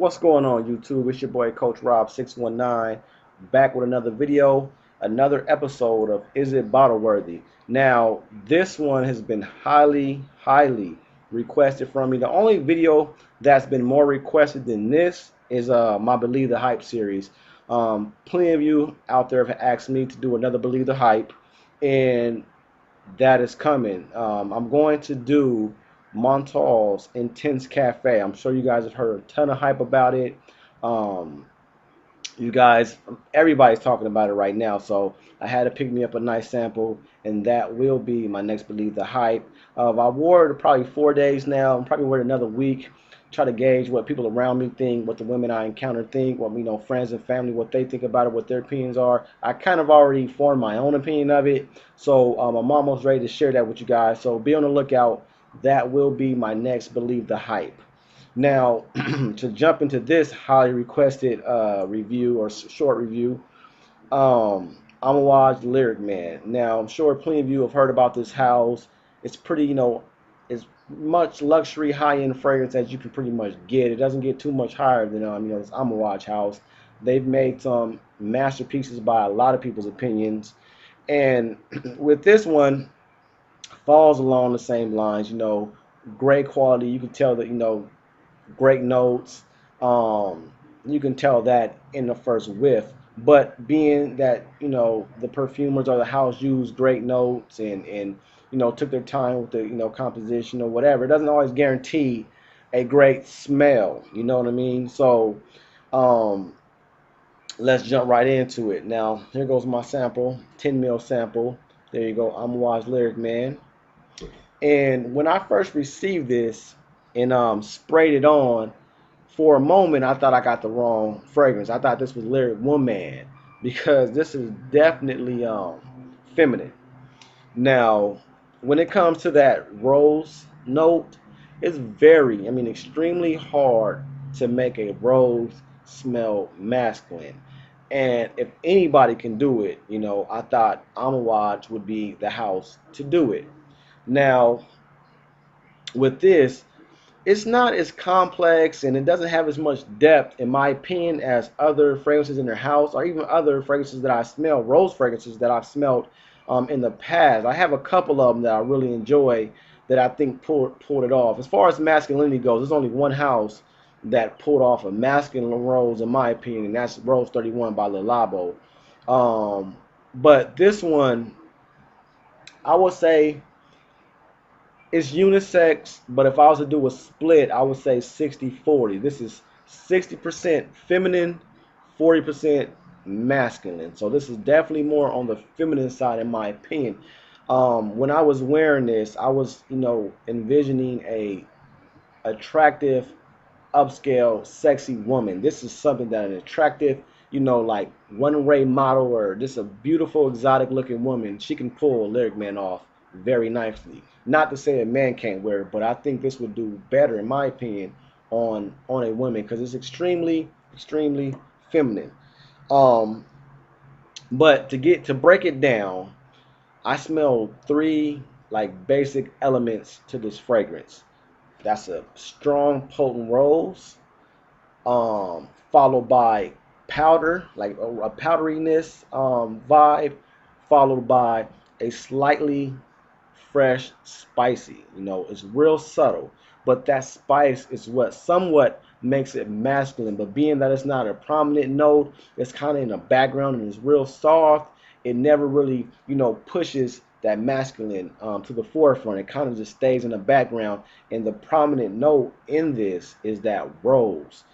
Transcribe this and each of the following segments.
What's going on, YouTube? It's your boy Coach Rob 619 back with another video, another episode of Is It Bottle Worthy? Now, this one has been highly requested from me. The only video that's been more requested than this is my Believe the Hype series. Plenty of you out there have asked me to do another Believe the Hype, and that is coming. I'm going to do Montal's Intense Cafe. I'm sure you guys have heard a ton of hype about it. Um, you guys, everybody's talking about it right now, so I had to pick me up a nice sample, and that will be my next Believe the Hype. I wore it probably 4 days now. I'm probably wear it another week. Try to gauge what people around me think, what the women I encounter think, what friends and family, what they think about it, what their opinions are. I kind of already formed my own opinion of it, so I'm almost ready to share that with you guys. So be on the lookout. That will be my next Believe the Hype. Now, to jump into this highly requested review or short review, Amouage Lyric Man. Now, I'm sure plenty of you have heard about this house. It's pretty, it's much luxury, high-end fragrance as you can pretty much get. It doesn't get too much higher than, this Amouage house. They've made some masterpieces by a lot of people's opinions. And with this one, falls along the same lines, great quality. You can tell that, great notes. You can tell that in the first whiff. But being that the perfumers or the house used great notes and took their time with the composition or whatever, it doesn't always guarantee a great smell. You know what I mean? So um, let's jump right into it. Now here goes my sample, 10 mil sample. There you go, Amouage Lyric Man. And when I first received this and sprayed it on, for a moment I thought I got the wrong fragrance. I thought this was Lyric Woman because this is definitely feminine. Now, when it comes to that rose note, it's extremely hard to make a rose smell masculine. And if anybody can do it, I thought Amouage would be the house to do it. Now, with this, it's not as complex and it doesn't have as much depth, in my opinion, as other fragrances in their house or even other fragrances that I smell, rose fragrances that I've smelled in the past. I have a couple of them that I really enjoy that I think pulled it off. As far as masculinity goes, there's only one house that pulled off a masculine rose, in my opinion, and that's Rose 31 by Le Labo. But this one, I would say, it's unisex, but if I was to do a split, I would say 60-40. This is 60% feminine, 40% masculine. So this is definitely more on the feminine side, in my opinion. When I was wearing this, I was, envisioning a attractive, upscale, sexy woman. This is something that an attractive, like runway model or just a beautiful, exotic looking woman, she can pull a Lyric Man off very nicely. Not to say a man can't wear it, but I think this would do better, in my opinion, on a woman because it's extremely feminine. Um, but to break it down, I smell three like basic elements to this fragrance. That's a strong, potent rose, followed by powder, like a powderiness vibe, followed by a slightly fresh, spicy. It's real subtle, but that spice is what somewhat makes it masculine. But being that it's not a prominent note, it's kind of in the background and it's real soft. It never really, pushes that masculine to the forefront. It kind of just stays in the background. And the prominent note in this is that rose.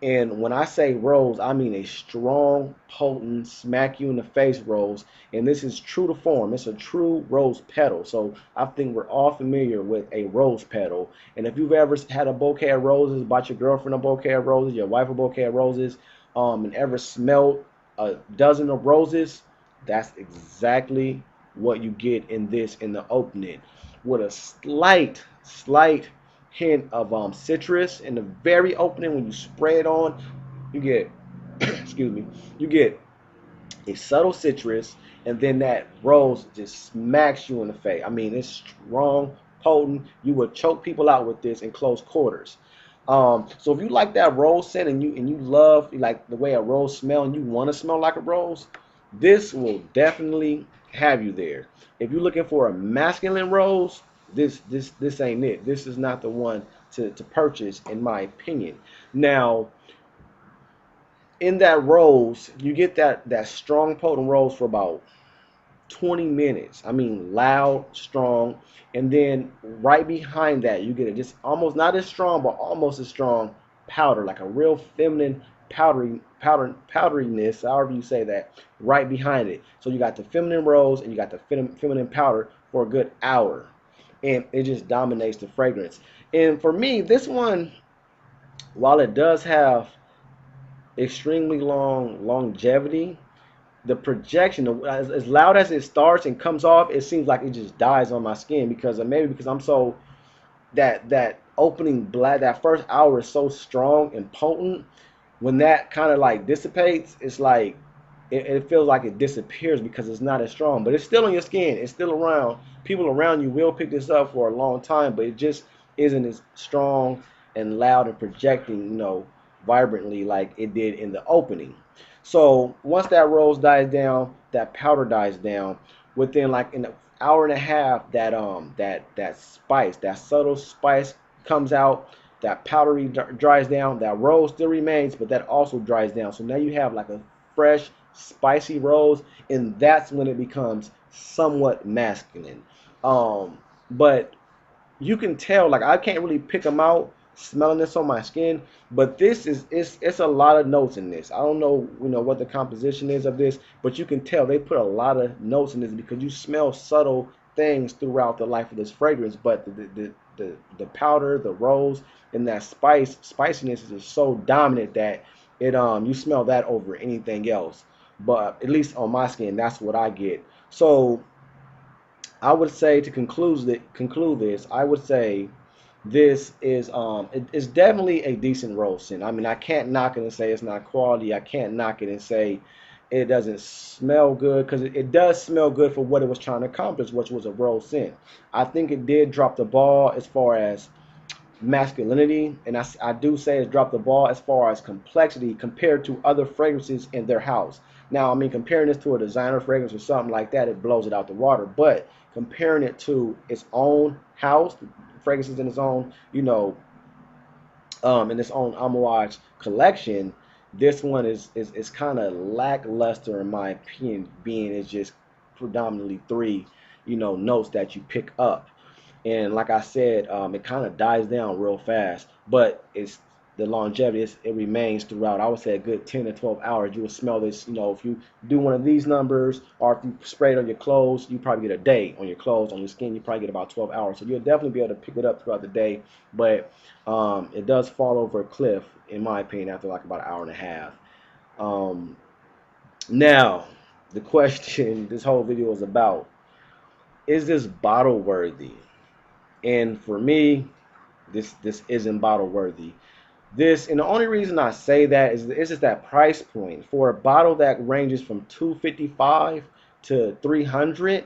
And when I say rose, I mean a strong, potent, smack you in the face rose. And this is true to form. It's a true rose petal. So I think we're all familiar with a rose petal. And if you've ever had a bouquet of roses, bought your girlfriend a bouquet of roses, your wife a bouquet of roses, and ever smelled a dozen of roses, that's exactly what you get in the opening. With a slight hint of citrus in the very opening. When you spray it on, you get excuse me, you get a subtle citrus, and then that rose just smacks you in the face. It's strong, potent. You would choke people out with this in close quarters. So if you like that rose scent and you love like the way a rose smell and you want to smell like a rose, this will definitely have you there. If you're looking for a masculine rose, this ain't it. This is not the one to purchase, in my opinion. Now, in that rose, you get that strong, potent rose for about 20 minutes. I mean, loud, strong. And then right behind that, you get it just almost not as strong, but almost as strong powder, like a real feminine powderiness, however you say that, right behind it. So you got the feminine rose and you got the feminine powder for a good hour. And it just dominates the fragrance. And for me, this one, while it does have extremely long longevity, the projection, as loud as it starts and comes off, it seems like it just dies on my skin because maybe because I'm so that opening blast, that first hour is so strong and potent. When that kind of like dissipates, it's like it feels like it disappears because it's not as strong, but it's still on your skin. It's still around. People around you will pick this up for a long time, but it just isn't as strong and loud and projecting, vibrantly like it did in the opening. So once that rose dies down, that powder dies down. Within like an hour and a half, that spice, that subtle spice comes out. That powdery dries down. That rose still remains, but that also dries down. So now you have like a fresh, spicy rose, and that's when it becomes somewhat masculine. But you can tell, like I can't really pick them out smelling this on my skin, but this is it's a lot of notes in this. I don't know, what the composition is of this, but you can tell they put a lot of notes in this because you smell subtle things throughout the life of this fragrance. But the powder, the rose, and that spiciness is just so dominant that it you smell that over anything else. But at least on my skin, that's what I get. So I would say to conclude this, I would say this is it's definitely a decent rose scent. I mean, I can't knock it and say it's not quality. I can't knock it and say it doesn't smell good because it does smell good for what it was trying to accomplish, which was a rose scent. I think it did drop the ball as far as masculinity, and I do say it's dropped the ball as far as complexity compared to other fragrances in their house. Now, I mean, comparing this to a designer fragrance or something like that, it blows it out the water. But comparing it to its own house, fragrances in its own, in its own Amouage collection, this one is kind of lackluster in my opinion, being it's just predominantly three, notes that you pick up. And like I said, it kind of dies down real fast, but it's the longevity. It remains throughout. I would say a good 10 to 12 hours. You will smell this. If you do one of these numbers, or if you spray it on your clothes, you probably get a day on your clothes, on your skin. You probably get about 12 hours. So you'll definitely be able to pick it up throughout the day. But it does fall over a cliff, in my opinion, after like about an hour and a half. Now, the question this whole video is about: is this bottle worthy? And for me, this isn't bottle worthy. And the only reason I say that is it's just that price point for a bottle that ranges from 255 to 300.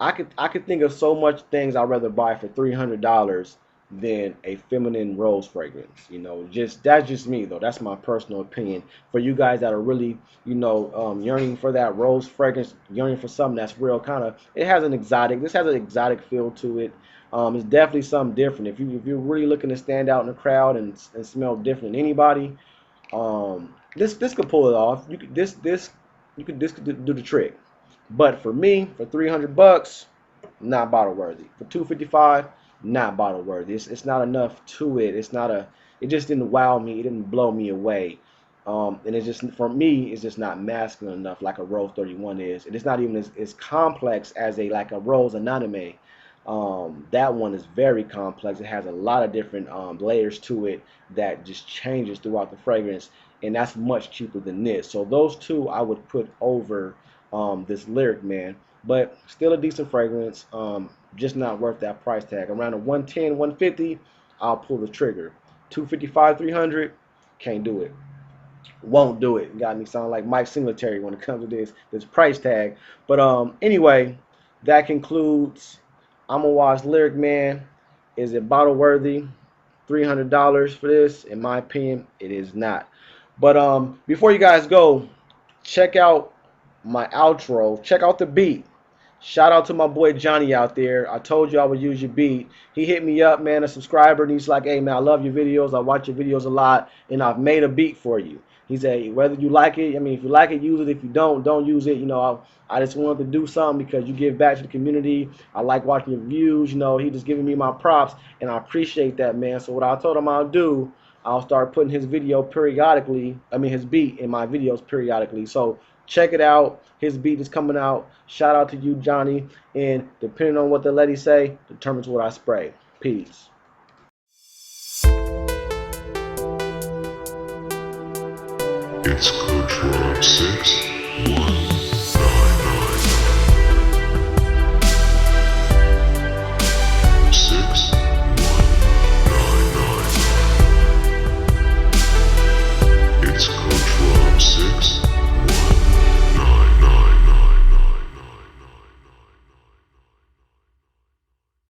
I could think of so much things I'd rather buy for $300 than a feminine rose fragrance. Just that's just me though. That's my personal opinion. For you guys that are really, yearning for that rose fragrance, yearning for something that's real kind of, it has an exotic. This has an exotic feel to it. It's definitely something different. If you're really looking to stand out in the crowd and smell different than anybody, this could pull it off. This could do the trick. But for me, for $300, not bottle worthy. For 255, not bottle worthy. It's not enough to it. It just didn't wow me. It didn't blow me away. And it's just, for me, it's just not masculine enough like a Rose 31 is. And it's not even as complex as like a Rose Anonyme. That one is very complex. It has a lot of different layers to it that just changes throughout the fragrance, and that's much cheaper than this. So those two I would put over this Lyric Man, but still a decent fragrance. Just not worth that price tag. Around a 110, 150, I'll pull the trigger. 255, 300, can't do it. Won't do it. Got me sounding like Mike Singletary when it comes to this price tag. But anyway, that concludes Amouage Lyric Man. Is it bottle worthy? $300 for this. In my opinion, it is not. But before you guys go, check out my outro. Check out the beat. Shout out to my boy Johnny out there. I told you I would use your beat. He hit me up, man, a subscriber, and he's like, hey, man, I love your videos. I watch your videos a lot, and I've made a beat for you. He said, whether you like it, I mean, if you like it, use it. If you don't use it. You know, I just wanted to do something because you give back to the community. I like watching your views. You know, he just giving me my props, and I appreciate that, man. So what I told him I'll do, I'll start putting his video periodically, I mean his beat in my videos periodically. So check it out. His beat is coming out. Shout out to you, Johnny. And depending on what the lady say, determines what I spray. Peace. It's Coach Rob 6 1.